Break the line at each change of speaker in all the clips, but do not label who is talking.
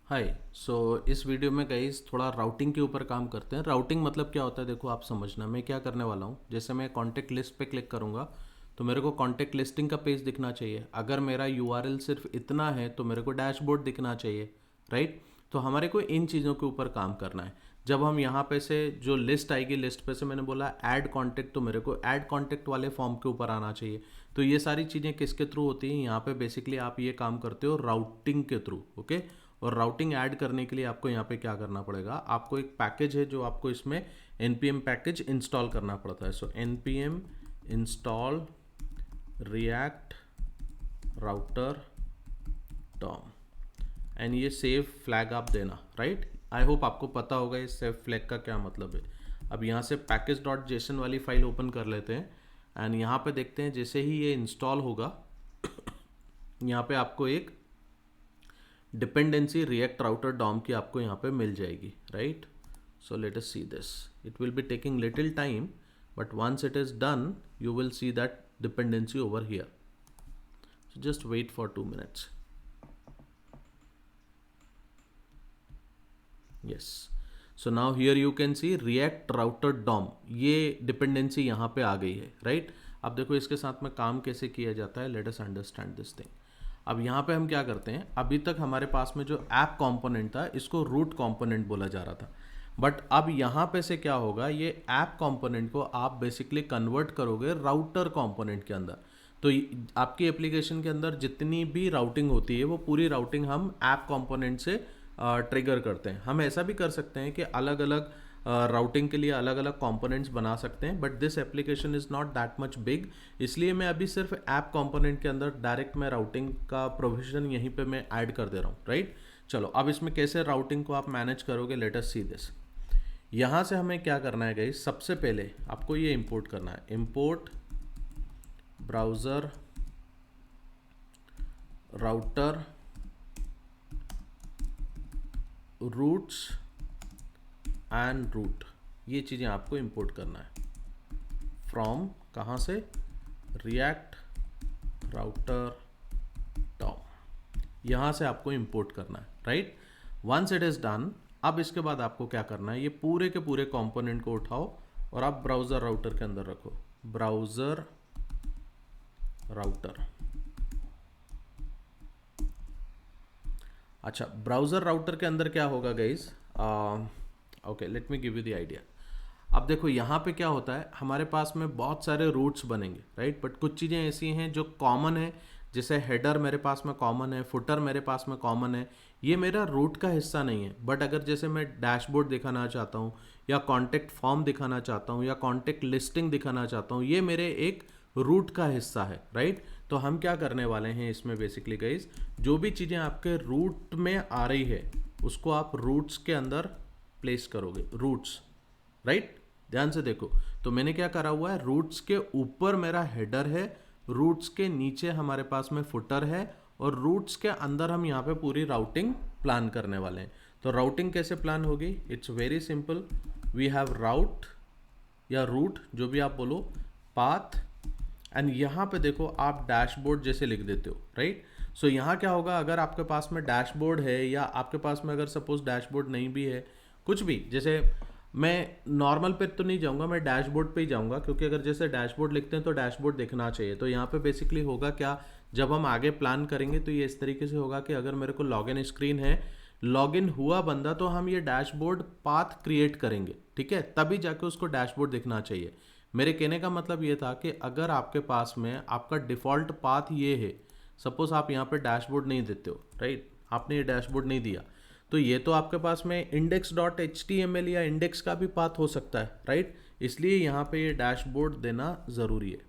हाय। इस वीडियो में गाइस थोड़ा राउटिंग के ऊपर काम करते हैं। राउटिंग मतलब क्या होता है, देखो आप समझना। मैं क्या करने वाला हूँ, जैसे मैं कॉन्टेक्ट लिस्ट पे क्लिक करूँगा तो मेरे को कॉन्टेक्ट लिस्टिंग का पेज दिखना चाहिए। अगर मेरा यूआरएल सिर्फ इतना है तो मेरे को डैशबोर्ड दिखना चाहिए, राइट। तो हमारे को इन चीज़ों के ऊपर काम करना है। जब हम यहाँ पे से जो लिस्ट आएगी, लिस्ट पे से मैंने बोला ऐड कॉन्टेक्ट, तो मेरे को ऐड कॉन्टेक्ट वाले फॉर्म के ऊपर आना चाहिए। तो ये सारी चीज़ें किसके थ्रू होती हैं, यहाँ पे बेसिकली आप ये काम करते हो राउटिंग के थ्रू, ओके। और राउटिंग ऐड करने के लिए आपको यहाँ पे क्या करना पड़ेगा, आपको एक पैकेज है जो आपको इसमें npm पैकेज इंस्टॉल करना पड़ता है। So npm install react router DOM and ये सेव फ्लैग आप देना, राइट। आई होप आपको पता होगा इस सेव फ्लैग का क्या मतलब है। अब यहाँ से पैकेज डॉट जेसन वाली फाइल ओपन कर लेते हैं एंड यहाँ पे देखते हैं जैसे ही ये इंस्टॉल होगा यहाँ पे आपको एक डिपेंडेंसी रिएक्ट राउटर डॉम की आपको यहाँ पे मिल जाएगी, right. So let us see this. It will be taking little time but once it is done you will see that dependency over here. So just wait for 2 minutes. Yes. So now here you can see react router DOM, ये dependency यहाँ पे आ गई है, right. अब देखो इसके साथ में काम कैसे किया जाता है, let us understand this thing. अब यहाँ पे हम क्या करते हैं, अभी तक हमारे पास में जो ऐप कंपोनेंट था इसको रूट कंपोनेंट बोला जा रहा था, बट अब यहाँ पे से क्या होगा, ये ऐप कंपोनेंट को आप बेसिकली कन्वर्ट करोगे राउटर कंपोनेंट के अंदर। तो आपकी एप्लीकेशन के अंदर जितनी भी राउटिंग होती है वो पूरी राउटिंग हम ऐप कंपोनेंट से ट्रिगर करते हैं। हम ऐसा भी कर सकते हैं कि अलग अलग राउटिंग के लिए अलग अलग कंपोनेंट्स बना सकते हैं, but this application is not that much big, इसलिए मैं अभी सिर्फ ऐप कंपोनेंट के अंदर डायरेक्ट मैं राउटिंग का प्रोविजन यहीं पे मैं ऐड कर दे रहा हूँ, राइट। चलो अब इसमें कैसे राउटिंग को आप मैनेज करोगे, लेट अस सी दिस। यहाँ से हमें क्या करना है गाइस, सबसे पहले आपको ये इंपोर्ट करना है, import browser router routes and route, ये चीज़ें आपको इंपोर्ट करना है फ्रॉम कहाँ से, रिएक्ट राउटर डॉम, यहाँ से आपको इंपोर्ट करना है, right. Once it is done, अब इसके बाद आपको क्या करना है, ये पूरे के पूरे कंपोनेंट को उठाओ और आप ब्राउज़र राउटर के अंदर रखो, ब्राउज़र राउटर। अच्छा, ब्राउज़र राउटर के अंदर क्या होगा guys, okay let me give you the idea. अब देखो यहाँ पे क्या होता है, हमारे पास में बहुत सारे रूट्स बनेंगे, राइट, बट कुछ चीज़ें ऐसी हैं जो कॉमन है, जैसे हेडर मेरे पास में कॉमन है, फुटर मेरे पास में कॉमन है, ये मेरा रूट का हिस्सा नहीं है। बट अगर जैसे मैं डैशबोर्ड दिखाना चाहता हूँ या कॉन्टेक्ट फॉर्म दिखाना चाहता हूँ या कॉन्टेक्ट लिस्टिंग दिखाना चाहता हूँ, ये मेरे एक रूट का हिस्सा है, राइट। तो हम क्या करने वाले हैं इसमें बेसिकली गाइज, जो भी चीज़ें आपके रूट में आ रही है उसको आप रूट्स के अंदर प्लेस करोगे, रूट्स, राइट। ध्यान से देखो, तो मैंने क्या करा हुआ है, रूट्स के ऊपर मेरा हेडर है, रूट्स के नीचे हमारे पास में फुटर है, और रूट्स के अंदर हम यहाँ पे पूरी राउटिंग प्लान करने वाले हैं। तो राउटिंग कैसे प्लान होगी, it's very simple. We have route या रूट, जो भी आप बोलो, पाथ, एंड यहाँ पे देखो आप डैशबोर्ड जैसे लिख देते हो, राइट। सो यहाँ क्या होगा, अगर आपके पास में डैशबोर्ड है या आपके पास में अगर सपोज डैशबोर्ड नहीं भी है, कुछ भी, जैसे मैं नॉर्मल पे तो नहीं जाऊँगा, मैं डैशबोर्ड पे ही जाऊँगा, क्योंकि अगर जैसे डैशबोर्ड लिखते हैं तो डैशबोर्ड दिखना चाहिए। तो यहाँ पे बेसिकली होगा क्या, जब हम आगे प्लान करेंगे तो ये इस तरीके से होगा कि अगर मेरे को लॉगिन स्क्रीन है, लॉगिन हुआ बंदा, तो हम ये डैशबोर्ड पाथ क्रिएट करेंगे, ठीक है, तभी जाके उसको डैशबोर्ड दिखना चाहिए। मेरे कहने का मतलब ये था कि अगर आपके पास में आपका डिफ़ॉल्ट पाथ ये है, सपोज आप यहाँ पे डैशबोर्ड नहीं देते हो, राइट, आपने ये डैशबोर्ड नहीं दिया, तो ये तो आपके पास में index.html या इंडेक्स का भी पाथ हो सकता है, राइट। इसलिए यहाँ पे ये डैशबोर्ड देना ज़रूरी है।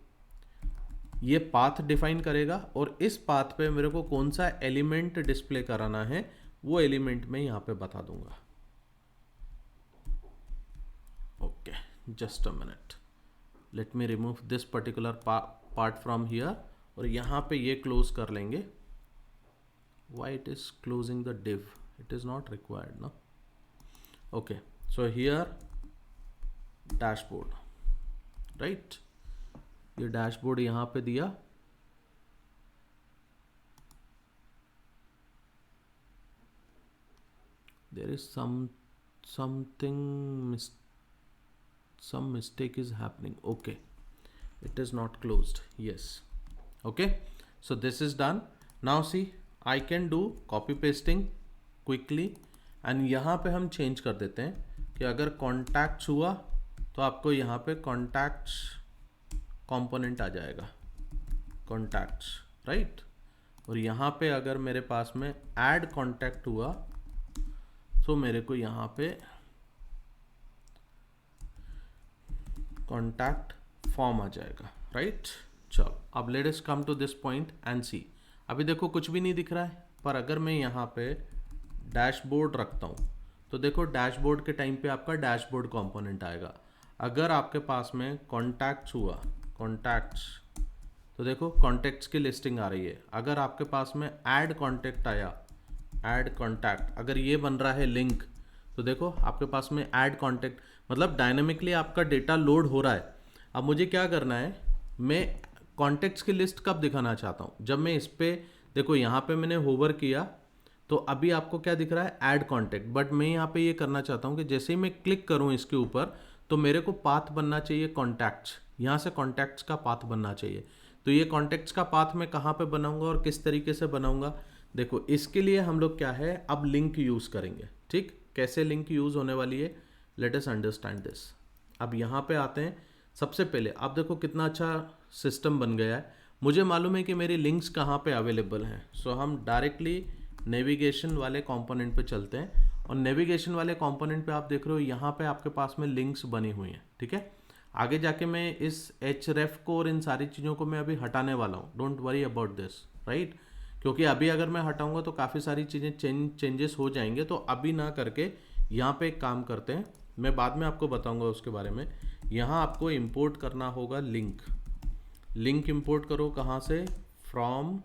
ये पाथ डिफाइन करेगा और इस पाथ पे मेरे को कौन सा एलिमेंट डिस्प्ले कराना है वो एलिमेंट मैं यहाँ पे बता दूंगा। Okay, just a minute, let me remove this particular part from here, और यहाँ पे ये क्लोज कर लेंगे। Why it is closing the div, it is not required now. Okay, so here dashboard, right, ये डैशबोर्ड यहाँ पे दिया, there is something some mistake is happening. Okay, it is not closed. Yes. Okay, so this is done. Now see, I can do copy pasting quickly, and यहाँ पे हम change कर देते हैं कि अगर कॉन्टैक्ट्स हुआ तो आपको यहाँ पे कॉन्टैक्ट्स कंपोनेंट आ जाएगा, कॉन्टैक्ट्स, राइट। और यहाँ पे अगर मेरे पास में ऐड कॉन्टैक्ट हुआ तो मेरे को यहाँ पे कॉन्टैक्ट फॉर्म आ जाएगा, राइट। चलो अब let us come to this point and see. अभी देखो कुछ भी नहीं दिख रहा है, पर अगर मैं यहाँ पे डैशबोर्ड रखता हूँ तो देखो डैशबोर्ड के टाइम पे आपका डैशबोर्ड कंपोनेंट आएगा। अगर आपके पास में कॉन्टैक्ट्स हुआ, कॉन्टैक्ट्स, तो देखो कॉन्टैक्ट्स की लिस्टिंग आ रही है। अगर आपके पास में ऐड कॉन्टैक्ट आया, ऐड कॉन्टैक्ट, अगर ये बन रहा है लिंक, तो देखो आपके पास में ऐड कॉन्टैक्ट, मतलब डायनेमिकली आपका डेटा लोड हो रहा है। अब मुझे क्या करना है, मैं कॉन्टैक्ट्स की लिस्ट कब दिखाना चाहता हूँ, जब मैं इस पर देखो यहाँ पे मैंने होवर किया तो अभी आपको क्या दिख रहा है, ऐड कॉन्टैक्ट। बट मैं यहाँ पे ये करना चाहता हूँ कि जैसे ही मैं क्लिक करूँ इसके ऊपर तो मेरे को पाथ बनना चाहिए कॉन्टैक्ट्स, यहाँ से कॉन्टैक्ट्स का पाथ बनना चाहिए। तो ये कॉन्टैक्ट्स का पाथ मैं कहाँ पे बनाऊंगा और किस तरीके से बनाऊंगा, देखो इसके लिए हम लोग क्या है, अब लिंक यूज़ करेंगे। ठीक, कैसे लिंक यूज़ होने वाली है, लेट अस अंडरस्टैंड दिस। अब यहाँ पे आते हैं। सबसे पहले आप देखो कितना अच्छा सिस्टम बन गया है। मुझे मालूम है कि मेरी लिंक्स कहाँ पे अवेलेबल हैं, सो हम डायरेक्टली नेविगेशन वाले कंपोनेंट पे चलते हैं। और नेविगेशन वाले कंपोनेंट पे आप देख रहे हो यहाँ पे आपके पास में लिंक्स बनी हुई हैं, ठीक है। आगे जाके मैं इस href को और इन सारी चीज़ों को मैं अभी हटाने वाला हूँ, don't worry about this, right. क्योंकि अभी अगर मैं हटाऊंगा तो काफ़ी सारी चीज़ें चेंजेस हो जाएंगे, तो अभी ना करके यहाँ पे एक काम करते हैं, मैं बाद में आपको बताऊंगा उसके बारे में। यहाँ आपको इंपोर्ट करना होगा लिंक। लिंक इंपोर्ट करो कहाँ से, from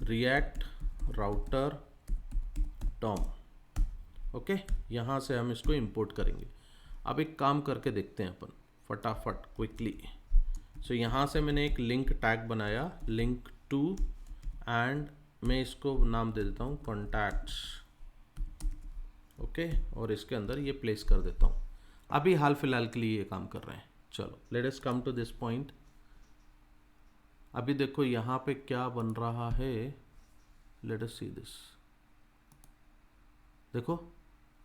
react router DOM. Okay, यहाँ से हम इसको इंपोर्ट करेंगे। अब एक काम करके देखते हैं अपन फटाफट क्विकली। सो यहाँ से मैंने एक लिंक टैग बनाया, लिंक टू, एंड मैं इसको नाम दे देता हूँ कॉन्टैक्ट्स। ओके, और इसके अंदर ये प्लेस कर देता हूँ। अभी हाल फिलहाल के लिए ये काम कर रहे हैं। चलो let us come to this point. अभी देखो यहाँ पे क्या बन रहा है, लेट अस सी दिस। देखो,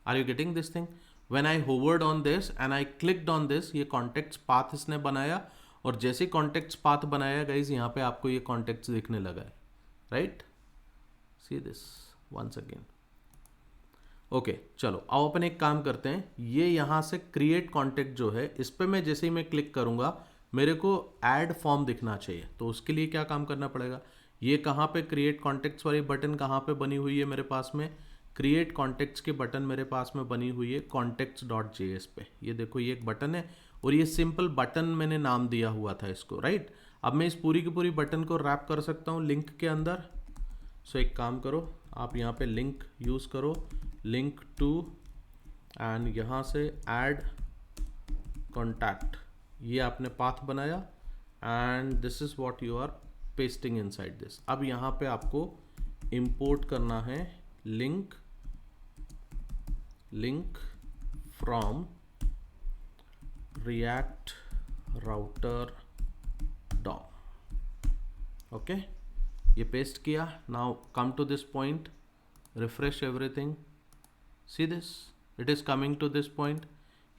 are you getting this thing, when I hovered on this and I clicked on this, ये कॉन्टेक्ट्स पाथ इसने बनाया। और जैसे कॉन्टेक्ट्स पाथ बनाया गाइज, यहाँ पे आपको ये कॉन्टेक्ट्स दिखने लगा है, right. See this once again. Okay, चलो अब अपन एक काम करते हैं। ये यहाँ से क्रिएट कॉन्टेक्ट जो है, इस पर मैं जैसे ही मैं क्लिक करूँगा मेरे को ऐड फॉर्म दिखना चाहिए। तो उसके लिए क्या काम करना पड़ेगा, ये कहाँ पे क्रिएट कॉन्टेक्ट्स वाली बटन कहाँ पे बनी हुई है मेरे पास में, क्रिएट कॉन्टेक्ट्स की बटन मेरे पास में बनी हुई है contacts.js पे। ये देखो ये एक बटन है, और ये सिंपल बटन मैंने नाम दिया हुआ था इसको, राइट। अब मैं इस पूरी की पूरी बटन को रैप कर सकता हूँ लिंक के अंदर। सो एक काम करो, आप यहाँ पे लिंक यूज़ करो, लिंक टू, एंड यहाँ से ऐड कॉन्टैक्ट, ये आपने पाथ बनाया, and this is what you are pasting inside this. अब यहाँ पे आपको इंपोर्ट करना है link from react router DOM. Okay, ये पेस्ट किया। Now come to this point, refresh everything, see this, it is coming to this point,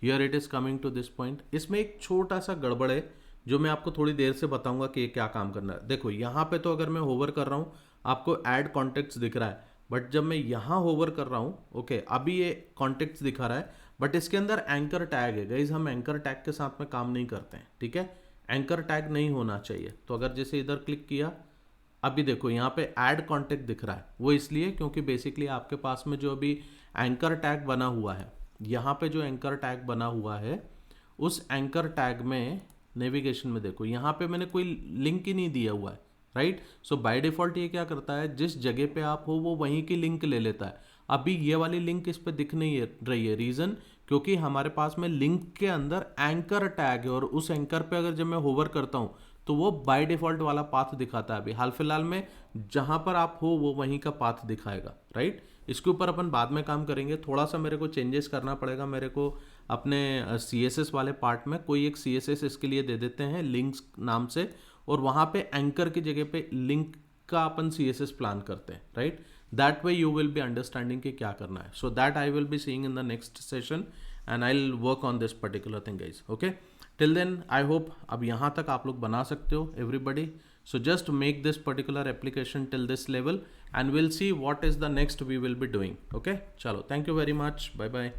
here it is coming to this point. इसमें एक छोटा सा गड़बड़ है जो मैं आपको थोड़ी देर से बताऊंगा कि ये क्या काम करना है। देखो यहाँ पे तो अगर मैं होवर कर रहा हूँ आपको ऐड कॉन्टेक्ट्स दिख रहा है, बट जब मैं यहाँ होवर कर रहा हूँ, ओके, अभी ये कॉन्टेक्ट्स दिखा रहा है, बट इसके अंदर एंकर टैग है गाइज। हम एंकर टैग के साथ में काम नहीं करते हैं, ठीक है। एंकर टैग नहीं होना चाहिए। तो अगर जैसे इधर क्लिक किया, अभी देखो यहाँ पे ऐड कॉन्टेक्ट दिख रहा है, वो इसलिए क्योंकि बेसिकली आपके पास में जो अभी एंकर टैग बना हुआ है, यहाँ पे जो एंकर टैग बना हुआ है, उस एंकर टैग में नेविगेशन में देखो यहाँ पे मैंने कोई लिंक ही नहीं दिया हुआ है, राइट। सो बाय डिफॉल्ट ये क्या करता है, जिस जगह पे आप हो वो वहीं की लिंक ले लेता है। अभी ये वाली लिंक इस पे दिख नहीं रही है, रीज़न क्योंकि हमारे पास में लिंक के अंदर एंकर टैग है, और उस एंकर पे अगर जब मैं होवर करता हूँ तो वो बाय डिफ़ॉल्ट वाला पाथ दिखाता है। अभी हाल फिलहाल में जहाँ पर आप हो वो वहीं का पाथ दिखाएगा, राइट। इसके ऊपर अपन बाद में काम करेंगे, थोड़ा सा मेरे को चेंजेस करना पड़ेगा। मेरे को अपने CSS वाले पार्ट में कोई एक CSS इसके लिए दे देते हैं लिंक्स नाम से, और वहाँ पे एंकर की जगह पे लिंक का अपन CSS प्लान करते हैं, right. That way you will be understanding कि क्या करना है। So that I will be seeing in the next session and I will work on this particular thing guys, okay. Till then I hope अब यहाँ तक आप लोग बना सकते हो everybody. So just make this particular application till this level and we'll see what is the next we will be doing. Okay, chalo, thank you very much, bye bye.